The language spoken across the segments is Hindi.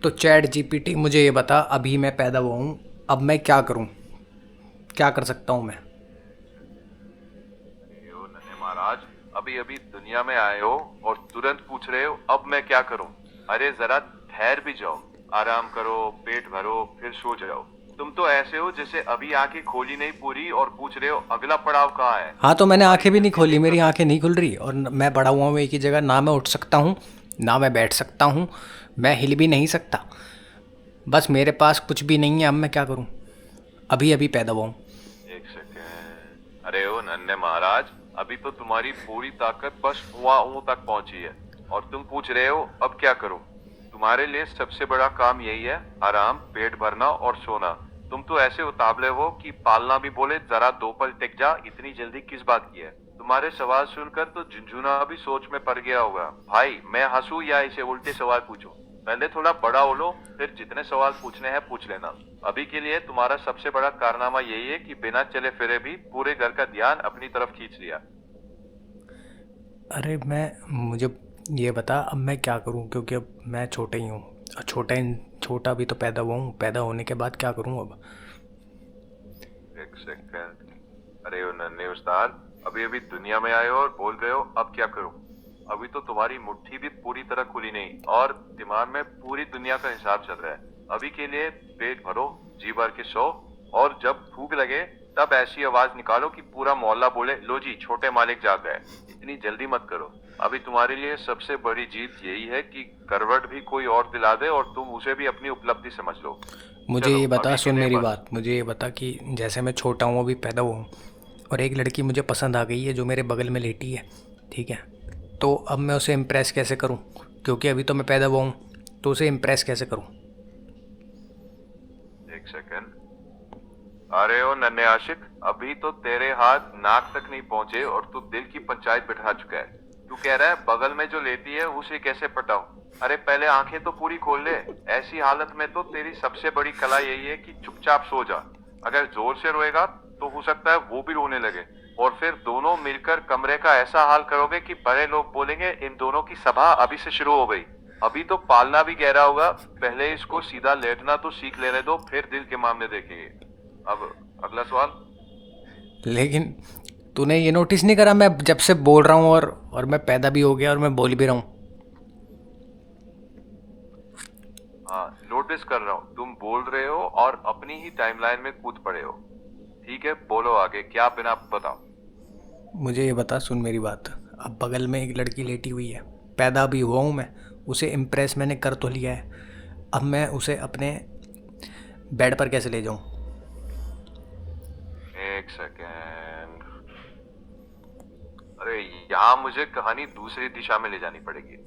तो चैट जीपीटी मुझे ये बता, अभी मैं पैदा हुआ हूँ, अब मैं क्या करूँ, क्या कर सकता हूँ मैं? हो नन्हे महाराज, अभी अभी दुनिया में आए हो और तुरंत पूछ रहे हो अब मैं क्या करूं। अरे जरा ठहर भी जाओ, आराम करो, पेट भरो, फिर सो जाओ। तुम तो ऐसे हो जैसे अभी आंखें खोली नहीं पूरी और पूछ रहे हो अगला पड़ाव कहाँ है। हाँ, तो मैंने तुम्हारी आंखें भी नहीं हिस्ट्री खोली, देखकर मेरी तो आंखें नहीं खुल रही और मैं पड़ा हुआ हूँ एक ही जगह। ना मैं उठ सकता हूँ, ना मैं बैठ सकता हूँ, मैं हिल भी नहीं सकता। बस मेरे पास कुछ भी नहीं है, अब मैं क्या करूँ? अभी अभी पैदा हुआ हूँ। एक सेकेंड। अरे ओ नन्हे महाराज, अभी तो तुम्हारी पूरी ताकत बस हुआ तक पहुंची है और तुम पूछ रहे हो अब क्या करूं। तुम्हारे लिए सबसे बड़ा काम यही है, आराम, पेट भरना और सोना। तुम तो ऐसे उतावले हो कि पालना भी बोले जरा दो पल टिक जा, इतनी जल्दी किस बात की है। तुम्हारे सवाल सुनकर तो झुनझुना भी सोच में पड़ गया होगा। भाई मैं हंसूं या इसे उल्टे सवाल पूछूं? पहले थोड़ा बड़ा हो लो, फिर जितने सवाल पूछने हैं पूछ लेना। अभी के लिए तुम्हारा सबसे बड़ा कारनामा यही है कि बिना चले फिरे भी पूरे घर का ध्यान अपनी तरफ खींच लिया। अरे मैं मुझे ये बता, अब मैं क्या करूं? क्योंकि अब मैं छोटा ही हूं और छोटा भी तो पैदा हुआ हूं। पैदा होने के बाद क्या करूं अब? एक सेकंड। अरे ओ नन्हे उस्ताद, अभी अभी दुनिया में आए हो और बोल रहे हो अब क्या करूं। अभी तो तुम्हारी मुट्ठी भी पूरी तरह खुली नहीं और दिमाग में पूरी दुनिया का हिसाब चल रहा है। अभी के लिए पेट भरो, जी भर के सो, और जब भूख लगे तब ऐसी आवाज निकालो कि पूरा मोहल्ला बोले लो जी छोटे मालिक जाग गए। इतनी जल्दी मत करो। अभी तुम्हारे लिए सबसे बड़ी जीत यही है कि करवट भी कोई और दिला दे और तुम उसे भी अपनी उपलब्धि समझ लो। मुझे चलो ये बता, अभी के सुन लिए मेरी बस। बात, मुझे ये बता कि जैसे मैं छोटा हूँ, अभी पैदा हुआ हूँ और एक लड़की मुझे पसंद आ गई है जो मेरे बगल में लेटी है, ठीक है? तो अब मैं उसे इम्प्रेस कैसे करूँ? क्योंकि अभी तो मैं पैदा हुआ हूँ, तो उसे इम्प्रेस कैसे करूँ? एक सेकंड। अरे ओ नन्हे आशिक, अभी तो तेरे हाथ नाक तक नहीं पहुंचे और तू दिल की पंचायत बिठा चुका है। तू कह रहा है बगल में जो लेटी है उसे कैसे पटाऊं। अरे पहले आंखें तो पूरी खोल ले। ऐसी हालत में तो तेरी सबसे बड़ी कला यही है कि चुपचाप सो जा। अगर जोर से रोएगा तो हो सकता है वो भी रोने लगे और फिर दोनों मिलकर कमरे का ऐसा हाल करोगे कि बड़े लोग बोलेंगे इन दोनों की सभा अभी से शुरू हो गई। अभी तो पालना भी गहरा होगा, पहले इसको सीधा लेटना तो सीख लेने दो, फिर दिल के मामले देखेंगे। अब अगला सवाल। लेकिन तूने ये नोटिस नहीं करा, मैं जब से बोल रहा हूँ और मैं पैदा भी हो गया और मैं बोल भी रहा हूँ। हाँ नोटिस कर रहा हूँ, तुम बोल रहे हो और अपनी ही टाइमलाइन में कूद पड़े हो। ठीक है बोलो आगे क्या बिना बताओ। मुझे ये बता, सुन मेरी बात। अब बगल में एक लड़की लेटी हुई है, पैदा भी हुआ हूँ मैं, उसे इम्प्रेस मैंने कर तो लिया है। अब मैं उसे अपने बेड पर कैसे ले जाऊँ? एक सेकेंड। अरे यहाँ मुझे कहानी दूसरी दिशा में ले जानी पड़ेगी।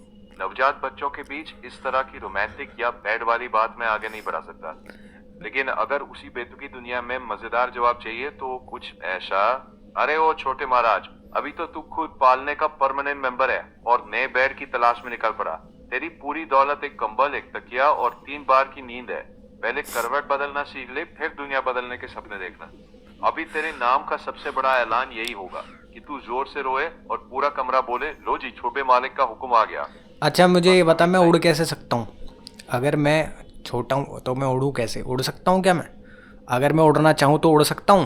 नवजात बच्चों के बीच इस तरह की रोमांटिक या बेड वाली बात मैं आगे नहीं बढ़ा सकता। लेकिन अगर उसी बेतुकी दुनिया में मजेदार जवाब चाहिए तो कुछ ऐसा। अरे ओ छोटे महाराज, अभी तो तू खुद पालने का परमानेंट मेंबर है और नए बेड की तलाश में निकल पड़ा। तेरी पूरी दौलत एक कंबल, एक तकिया और 3 बार की नींद है। पहले करवट बदलना सीख ले, फिर दुनिया बदलने के सपने देखना। अभी तेरे नाम का सबसे बड़ा ऐलान यही होगा कि तू जोर से रोए और पूरा कमरा बोले लो जी छोटे मालिक का हुक्म आ गया। अच्छा मुझे ये बस अब बता, मैं इतना ही। उड़ कैसे सकता हूँ? अगर मैं छोटा हूँ तो मैं उड़ूँ कैसे? उड़ सकता हूँ क्या मैं? अगर मैं उड़ना चाहूँ तो उड़ सकता हूँ?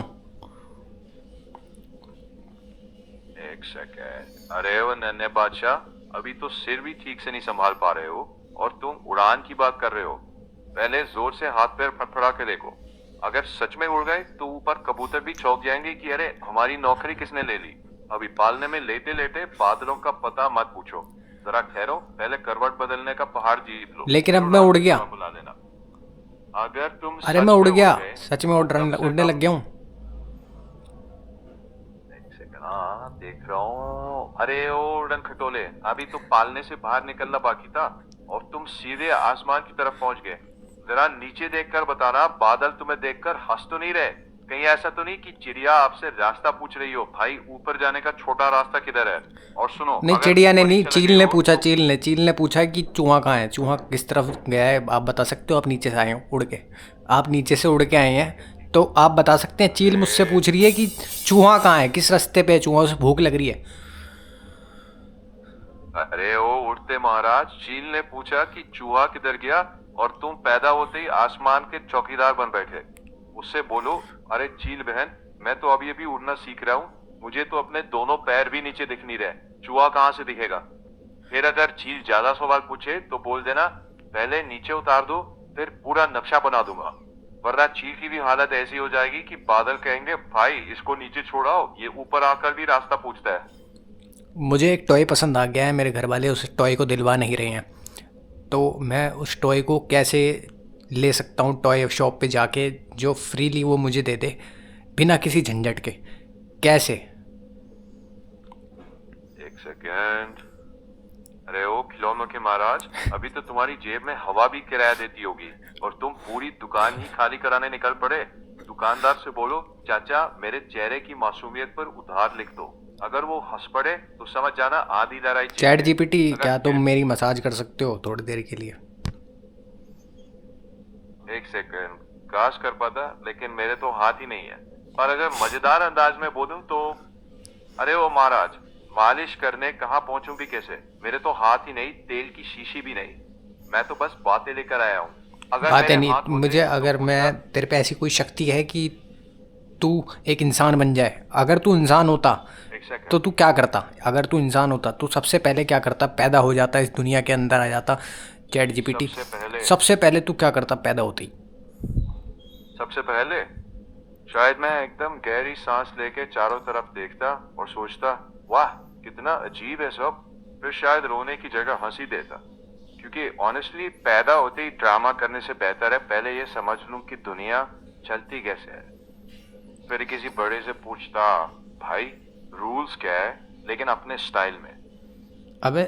एक सेकेंड। अरे वो नन्हे बादशाह, अभी तो सिर भी ठीक से नहीं संभाल पा रहे हो और तुम उड़ान की बात कर रहे हो। पहले जोर से हाथ पैर फड़फड़ा के देखो। अगर सच में उड़ गए तो ऊपर कबूतर भी चौंक जाएंगे कि अरे हमारी नौकरी किसने ले ली। अभी पालने में लेटे लेटे बादलों का पता मत पूछो। जरा ठहरो, पहले करवट बदलने का पहाड़ जीत लो, लेकिन फिर अब मैं उड़ान उड़ की गया। सेवा बुला लेना। अगर तुम अरे मैं सच उड़ में उड़ गया, गए सच में तो कम से उड़ने लग कम। गया हूँ। एक सेकंड, हाँ देख रहा हूँ। अरे ओ उड़न खटोले, अभी तो पालने से बाहर निकलना बाकी था और तुम सीधे आसमान की तरफ पहुंच गए। जरा नीचे देखकर बताना, बादल तुम्हें देखकर हंस तो नहीं रहे। कहीं ऐसा तो नहीं कि चिड़िया आपसे रास्ता पूछ रही हो, भाई ऊपर जाने का छोटा रास्ता किधर है। और सुनो, नहीं, अगर चिड़िया ने ऊपर ही नहीं, चले चील गए ने हो पूछा, तो। चील ने पूछा कि चूहा कहाँ है, चूहा किस तरफ गया है, आप बता सकते हो? आप नीचे से आए हो उड़ के, आप नीचे से उड़ के आए हैं तो आप बता सकते हैं। चील मुझसे अरे पूछ रही है कि चूहा कहाँ है, किस रास्ते पे है चूहा, उसे भूख लग रही है। अरे ओ उड़ते महाराज, चील ने पूछा कि चूहा किधर गया और तुम पैदा होते ही आसमान के चौकीदार बन बैठे। उससे बोलो, अरे चील बहन, मैं तो अभी अभी उड़ना सीख रहा हूँ, मुझे तो अपने दोनों पैर भी नीचे दिख नहीं रहे, चूहा कहाँ से दिखेगा। फिर अगर चील ज्यादा सवाल पूछे तो बोल देना, पहले नीचे उतार दो, फिर पूरा नक्शा बना दूंगा। वरना चील की भी हालत ऐसी हो जाएगी कि बादल कहेंगे, भाई इसको नीचे छोड़ाओ, ये ऊपर आकर भी रास्ता पूछता है। मुझे एक टॉय पसंद आ गया है, मेरे घर वाले उस टॉय को दिलवा नहीं रहे हैं, तो मैं उस टॉय को कैसे ले सकता हूँ टॉय शॉप पे जाके, जो फ्रीली वो मुझे दे दे बिना किसी झंझट के, कैसे? एक सेकेंड। अरे ओ खिलौनों के महाराज, अभी तो तुम्हारी जेब में हवा भी किराया देती होगी और तुम पूरी दुकान ही खाली कराने निकल पड़े। दुकानदार से बोलो, चाचा मेरे चेहरे की मासूमियत पर उधार लिख दो। अगर वो हंस पड़े तो समझ जाना आधी लड़ाई जीत चैट गए। जीपीटी, अगर क्या तुम मेरी मसाज कर सकते हो थोड़ी देर के लिए? एक सेकेंड, काश कर पाता, लेकिन मेरे तो हाथ ही नहीं है। पर अगर मजेदार अंदाज में बोलूं तो, अरे ओ महाराज, मालिश करने कहाँ पहुंचूं भी कैसे, मेरे तो हाथ ही नहीं, तेल की शीशी भी नहीं। मैं तो बस बातें लेकर आया हूँ। अगर बात है मेरे नहीं, हाथ होते मुझे तो अगर मैं पूछता। तेरे पे ऐसी कोई शक्ति है कि तू एक इंसान बन जाए, अगर तू इंसान होता एक सेकेंड। तो तू क्या करता? अगर तू इंसान होता तो सबसे पहले क्या करता? पैदा हो जाता, इस दुनिया के अंदर आ जाता। चैट जीपीटी, सबसे पहले सबसे पहले तू क्या करता पैदा होते ही? सबसे पहले शायद मैं एकदम गहरी सांस लेके चारों तरफ देखता और सोचता, वाह कितना अजीब है सब। फिर शायद रोने की जगह हंसी देता, क्योंकि ऑनेस्टली पैदा होते ही ड्रामा करने से बेहतर है पहले ये समझ लूं कि दुनिया चलती कैसे है। फिर किसी बड़े से पूछता, भाई रूल्स क्या है, लेकिन अपने स्टाइल में। अबे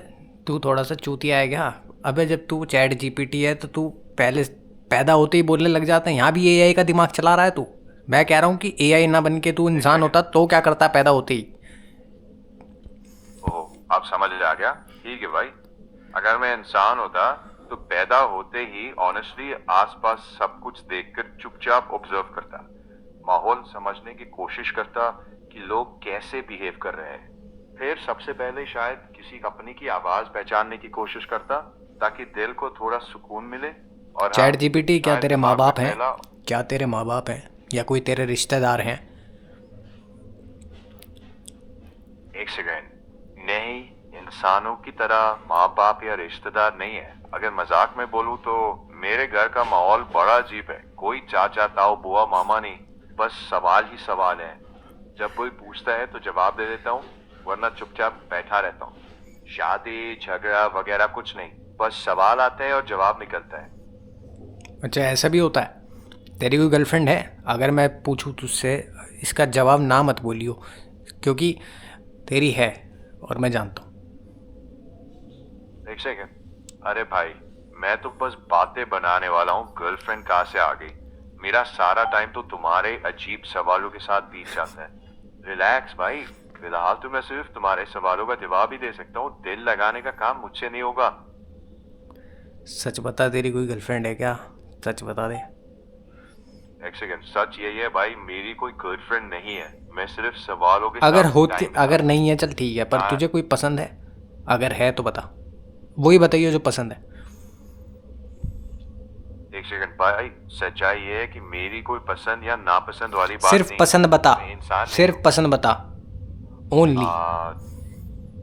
तू थोड़ा सा चूतिया है क्या? अबे जब तू चैट जीपीटी है तो तू पहले पैदा होते ही बोलने लग जाता है। यहाँ भी एआई का दिमाग चला रहा है तू। मैं कह रहा हूँ कि एआई ना बन के तू एक इंसान सेकंड। होता तो क्या करता पैदा होते ही? ओह आप समझ आ गया, ठीक है भाई। अगर मैं इंसान होता तो पैदा होते ही ऑनेस्टली आसपास सब कुछ देखकर चुपचाप ऑब्जर्व करता, माहौल समझने की कोशिश करता कि लोग कैसे बिहेव कर रहे हैं। फिर सबसे पहले शायद किसी कंपनी की आवाज पहचानने की कोशिश करता, ताकि दिल को थोड़ा सुकून मिले। और हाँ, चैट जीपीटी, क्या शायद तेरे माँ दिमाग में बाप हैं? पहला। क्या तेरे माँ बाप हैं या कोई तेरे रिश्तेदार हैं? एक सेकेंड, नहीं, इंसानों की तरह माँ बाप या रिश्तेदार नहीं है। अगर मजाक में बोलूं तो मेरे घर का माहौल बड़ा अजीब है, कोई चाचा ताऊ बुआ मामा नहीं, बस सवाल ही सवाल है। जब कोई पूछता है तो जवाब दे देता हूँ, वरना चुपचाप बैठा रहता हूँ। शादी झगड़ा वगैरह कुछ नहीं, बस सवाल आता है और जवाब निकलता है। अच्छा, ऐसा भी होता है? तेरी कोई गर्लफ्रेंड है? अगर मैं पूछूं तुझसे, इसका जवाब ना मत बोलियो, क्योंकि तेरी है और मैं जानता हूँ। एक सेकेंड, अरे भाई मैं तो बस बातें बनाने वाला हूँ, गर्लफ्रेंड कहाँ से आ गई। मेरा सारा टाइम तो तुम्हारे अजीब सवालों के साथ बीत जाता है। रिलैक्स भाई, फिलहाल तो मैं सिर्फ तुम्हारे सवालों का जवाब ही दे सकता हूँ, दिल लगाने का काम मुझसे नहीं होगा। सच बता, तेरी कोई गर्लफ्रेंड है क्या? सच बता दे। एक सेकेंड, सच यही है भाई, मेरी कोई गर्लफ्रेंड नहीं है, मैं सिर्फ सवालों के अगर साथ होती, टाइम अगर बिताता नहीं है चल ठीक है, पर हूँ। तुझे कोई पसंद है? अगर है तो बता, वही बताइए जो पसंद है। एक सेकंड भाई, सच्चाई ये है कि मेरी कोई पसंद या नापसंद वाली बात सिर्फ नहीं पसंद है। बता, मैं इंसान नहीं सिर्फ हूँ। पसंद बता, ओनली।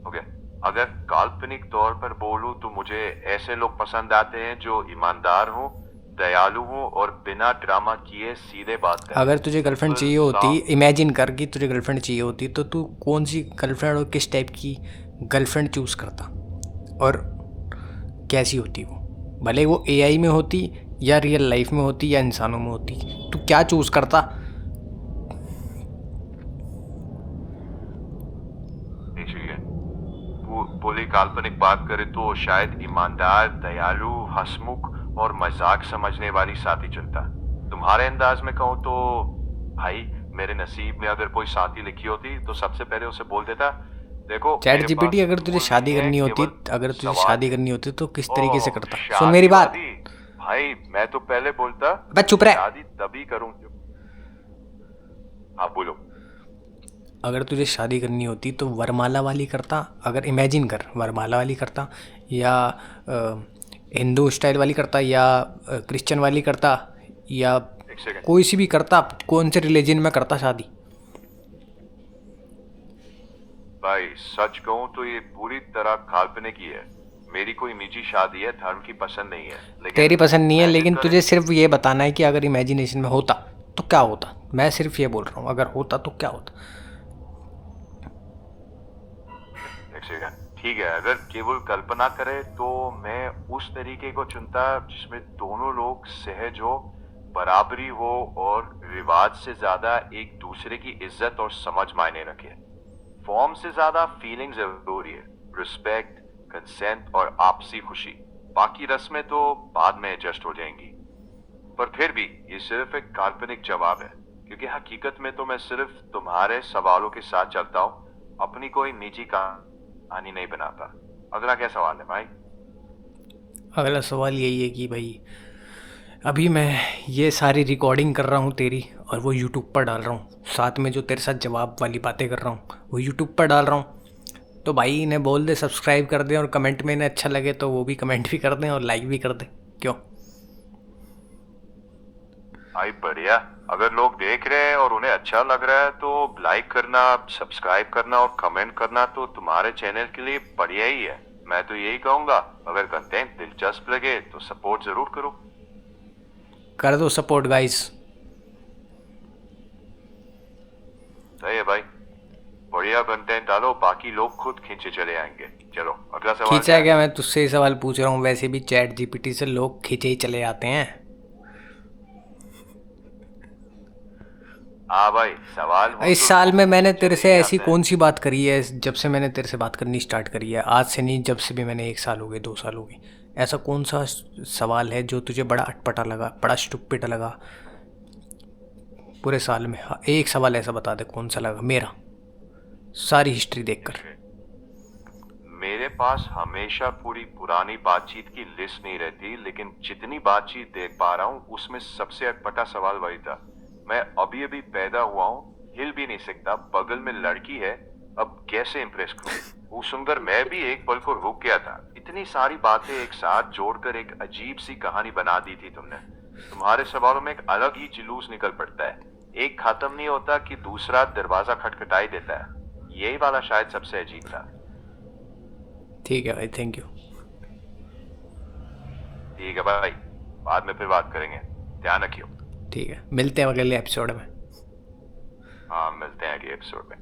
ओके, अगर काल्पनिक तौर पर बोलूं तो मुझे ऐसे लोग पसंद आते हैं जो ईमानदार हों, दयालु हों और बिना ड्रामा किए सीधे बात करें। अगर तुझे गर्लफ्रेंड सिंपल चाहिए होती, साफ। इमेजिन कर कि तुझे गर्लफ्रेंड चाहिए होती, तो तू कौन सी गर्लफ्रेंड और किस टाइप की गर्लफ्रेंड चूज़ करता, और कैसी होती वो? भले वो एआई में होती या रियल लाइफ में होती या इंसानों में होती, तू क्या चूज़ करता? देखिए, पूरी काल्पनिक बात करें तो शायद ईमानदार, दयालु, हंसमुख और मजाक समझने वाली साथी चुनता। तुम्हारे अंदाज में कहूँ तो भाई, मेरे नसीब में अगर कोई साथी लिखी होती तो सबसे पहले उसे बोल देता, देखो चैट मेरे जीपीटी, पास अगर तुझे टूल शादी नहीं है, करनी होती, केवल अगर तुझे सवाल शादी है। करनी होती तो किस तरीके से ओह, करता? सुन मेरी बात। शादी भाई, मैं तो पहले बोलता अबे चुप रह। शादी तभी करूं हाँ बोलो। अगर तुझे शादी करनी होती तो वरमाला वाली करता, अगर इमेजिन कर वरमाला वाली करता, या हिंदू स्टाइल वाली करता, या क्रिश्चियन वाली करता, या एक सेकंड। कोई सी भी करता, कौन से रिलीजन में करता शादी? भाई सच कहूं तो ये पूरी तरह काल्पनिक ही है। मेरी कोई निजी शादी है, धर्म की पसंद नहीं है। लेकिन तेरी पसंद नहीं है, imagine लेकिन करें- तुझे सिर्फ ये बताना है कि अगर इमेजिनेशन में होता तो क्या होता। मैं सिर्फ ये बोल रहा हूँ, अगर होता तो क्या होता। एक सेकंड, ठीक है, अगर केवल कल्पना करे तो मैं उस तरीके को चुनता जिसमें दोनों लोग सहज हो, बराबरी हो और रिवाज से ज्यादा एक दूसरे की इज्जत और समझ मायने रखे। फॉर्म से ज्यादा फीलिंग जरूरी है, रिस्पेक्ट, कंसेंट और आपसी खुशी। बाकी रस्में तो बाद में एडजस्ट हो जाएंगी। पर फिर भी ये सिर्फ एक काल्पनिक जवाब है, क्योंकि हकीकत में तो मैं सिर्फ तुम्हारे सवालों के साथ चलता हूँ, अपनी कोई निजी कहानी नहीं बनाता। अगला क्या सवाल है भाई? अगला सवाल यही है कि भाई अभी मैं ये सारी रिकॉर्डिंग कर रहा हूँ तेरी, और वो यूट्यूब पर डाल रहा हूँ, साथ में जो तेरे साथ जवाब वाली बातें कर रहा हूँ वो यूट्यूब पर डाल रहा हूँ। तो भाई इन्हें बोल दे सब्सक्राइब कर दें, और कमेंट में इन्हें अच्छा लगे तो वो भी कमेंट भी कर दें और लाइक भी कर दें। क्यों? भाई बढ़िया, अगर लोग देख रहे हैं और उन्हें अच्छा लग रहा है तो लाइक करना, सब्सक्राइब करना और कमेंट करना तो तुम्हारे चैनल के लिए बढ़िया ही है। मैं तो यही कहूंगा, अगर कंटेंट दिलचस्प लगे तो सपोर्ट जरूर करो। कर दो सपोर्ट गाइस। सही है भाई, बढ़िया कंटेंट डालो, बाकी लोग खुद खींचे चले आएंगे। चलो अगला सवाल खींचा क्या है है? क्या? मैं तुझसे ही सवाल पूछ रहा हूँ, वैसे भी चैट जीपीटी से लोग खींचे ही चले आते हैं। हाँ भाई, सवाल हो इस तो साल में मैंने खींचे तेरे ही से ऐसी आते हैं। कौन सी बात करी है, जब से मैंने तेरे से बात करनी स्टार्ट करी है, आज से नहीं, जब से भी मैंने 1 साल हो गए, 2 साल हो गए, ऐसा कौन सा सवाल है जो तुझे बड़ा अटपटा लगा, बड़ा स्टूपिड लगा पूरे साल में? हाँ, एक सवाल ऐसा बता दे कौन सा लगा मेरा, सारी हिस्ट्री देखकर। मेरे पास हमेशा पूरी पुरानी बातचीत की लिस्ट नहीं रहती, लेकिन जितनी बातचीत देख पा रहा हूँ उसमें सबसे अटपटा सवाल वही था। मैं अभी अभी पैदा हुआ हूँ, हिल भी नहीं सकता, बगल में लड़की है, अब कैसे इम्प्रेस करूँ? वो सुनकर मैं भी एक पल को रुक गया था। इतनी सारी बातें एक साथ जोड़कर एक अजीब सी कहानी बना दी थी तुमने। तुम्हारे सवालों में एक अलग ही जुलूस निकल पड़ता है, एक खत्म नहीं होता कि दूसरा दरवाजा खटखटाई देता है। यही वाला शायद सबसे अजीब था। ठीक है भाई, थैंक यू। ठीक है भाई, बाद में फिर बात करेंगे, ध्यान रखियो। ठीक है, मिलते हैं अगले एपिसोड में। हाँ, मिलते हैं अगले एपिसोड में।